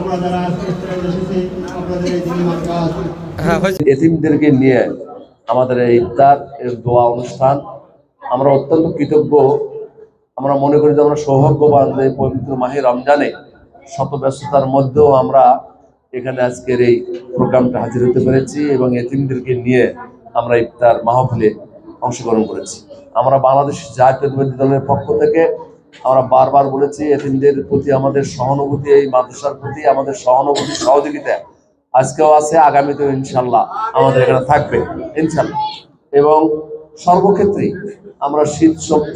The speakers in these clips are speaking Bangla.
আমরা যারা এসেছি আপনাদের এই দিন এতিমদেরকে নিয়ে আমাদের এই ইফতার এর দোয়া অনুষ্ঠান আমরা অত্যন্ত কৃতজ্ঞ। আমরা মনে করি যে আমরা সৌভাগ্যবান যে পবিত্র মাহে রমজানে শত ব্যস্ততার মধ্যেও আমরা এখানে আজকের এই প্রোগ্রামটা হাজির হতে পেরেছি এবং এতিমদেরকে নিয়ে আমরা ইফতার মাহফিলে অংশগ্রহণ করেছি। আমরা বাংলাদেশ জাতীয়তাবাদী দলের পক্ষ থেকে আমরা বারবার বলেছি এতিমদের প্রতি আমাদের সহানুভূতি, এই মাদ্রাসার প্রতি আমাদের সহানুভূতি সহযোগিতা আজকেও আছে, আগামীতেও ইনশাল্লাহ আমাদের এখানে থাকবে ইনশাল্লাহ। এবং সর্বক্ষেত্রেই আমরা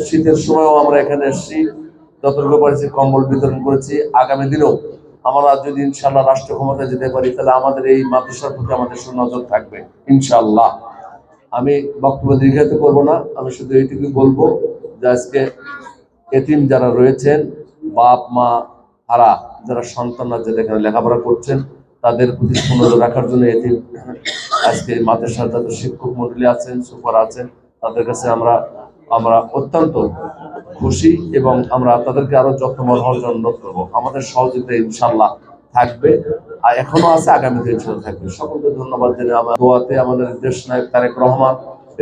শীতের সময়ও আমরা এখানে এসেছি, যতটুকু পারছি কম্বল বিতরণ করেছি। আগামী দিনেও আমরা যদি ইনশাল্লাহ রাষ্ট্র ক্ষমতায় যেতে পারি তাহলে আমাদের এই মাদ্রাসার প্রতি আমাদের সুনজর থাকবে ইনশাল্লাহ। আমি বক্তব্য দীর্ঘায়িত করব না, আমি শুধু এইটুকু বলবো যে আজকে এতিম যারা রয়েছেন, বাপ মা হারা যারা সন্তানরা যারা এখানে লেখাপড়া করছেন, তাদের প্রতি নজর রাখার জন্য এতিম আজকে মাদ্রাসার যত শিক্ষক মন্ডলী আছেন, সুপার আছেন, তাদের কাছে আমরা অত্যন্ত খুশি এবং আমরা তাদেরকে আরো যত্নবান হওয়ার জন্য অনুরোধ করবো। আমাদের সহযোগিতা ইনশাল্লাহ থাকবে, আর এখনো আছে, আগামীতে ইনশাল্লাহ থাকবে। সকলকে ধন্যবাদ জানিয়ে আমার দোয়াতে আমাদের দেশ নায়ক তারেক রহমান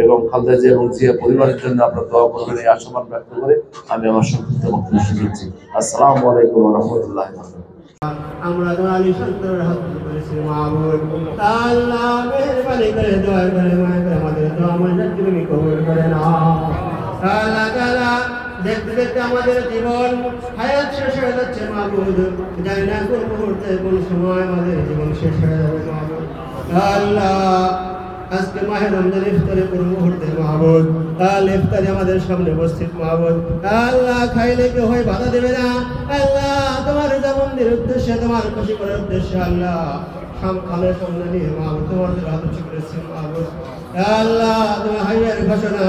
এবং খালেদা জিয়া এবং জিয়া পরিবারের জন্য আপনার দোয়া করবেন এই আশাবাদ ব্যক্ত করে আমি আমার সংক্ষিপ্ত বক্তব্য শুরু করছি। আসসালামু আলাইকুম ওয়া রাহমাতুল্লাহি ওয়া বারাকাতুহু। আমরা দোয়ালি সন্তর হাত করেছি মাহবুব আল্লাহ মেহেরবানি করে দোয়া করে মায়া করে আমাদের দোয়া মঞ্জুর তুমি কবুল করে নাও। আল্লাহ তাআলা দেখতে দেখতে আমাদের জীবন হায়াত শেষ হয়ে যাচ্ছে মাহবুব, জানি না কোন মুহূর্তে কোন সময় আমাদের জীবন শেষ হয়ে যাবে মাহবুব। আল্লাহ আজকে মাহে রমজান ইফতারে কোন মুহূর্তে মাহবুব ইফতারে আমাদের সামনে উপস্থিত মাহবুব আল্লাহ খাইলে কেউ হয় বাধা দেবে না। আল্লাহ তোমার জামানদের উদ্দেশ্যে, তোমার খুশি করার উদ্দেশ্যে আল্লাহ খালের সামনে নিয়ে মাহবুব তোমাদের হাত উঁচু করেছে মাহবুব। আল্লাহ তোমার হাইয়ের ঘোষণা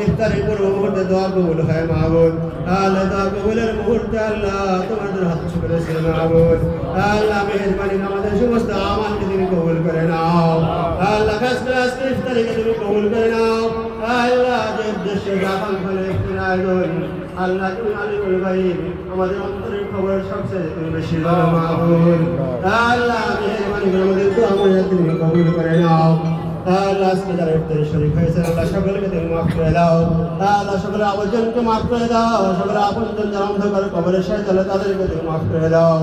ইফতারে কোন মুহূর্তে দোয়া কবুল হয় মাহবুব। আল্লাহ দোয়া কবুলের মুহূর্তে আল্লাহ তোমাদের হাত উঁচু করেছে মাহবুব। আল্লাহ মেহেরবানি আমাদের সমস্ত আমালকে তুমি কবুল করে নাও। আল্লাহ আজকে ইফতারিকে তুমি কবুল করে নাও। আল্লাহ যে উদ্দেশ্যে জাপান ফলে ইফতার আয়োজন, আল্লাহ তুমি আলিমুল গায়ব, আমাদের অন্তরের খবর সবচেয়ে তুমি বেশি জানো মাহবুব। আল্লাহ মেহেরবানি করে আমাদের দোয়া মঞ্জুর তুমি কবুল করে নাও। আল্লাহ আজকে যারা ইফতারে শরীক হয়েছে আল্লাহ সকলকে তুমি মাফ করে দাও। আল্লাহ সকলের আবর্জনকে মাফ করে দাও, সকলের আপনজন যারা অন্ধকার কবরের সাথে তাদেরকে তুমি মাফ করে দাও।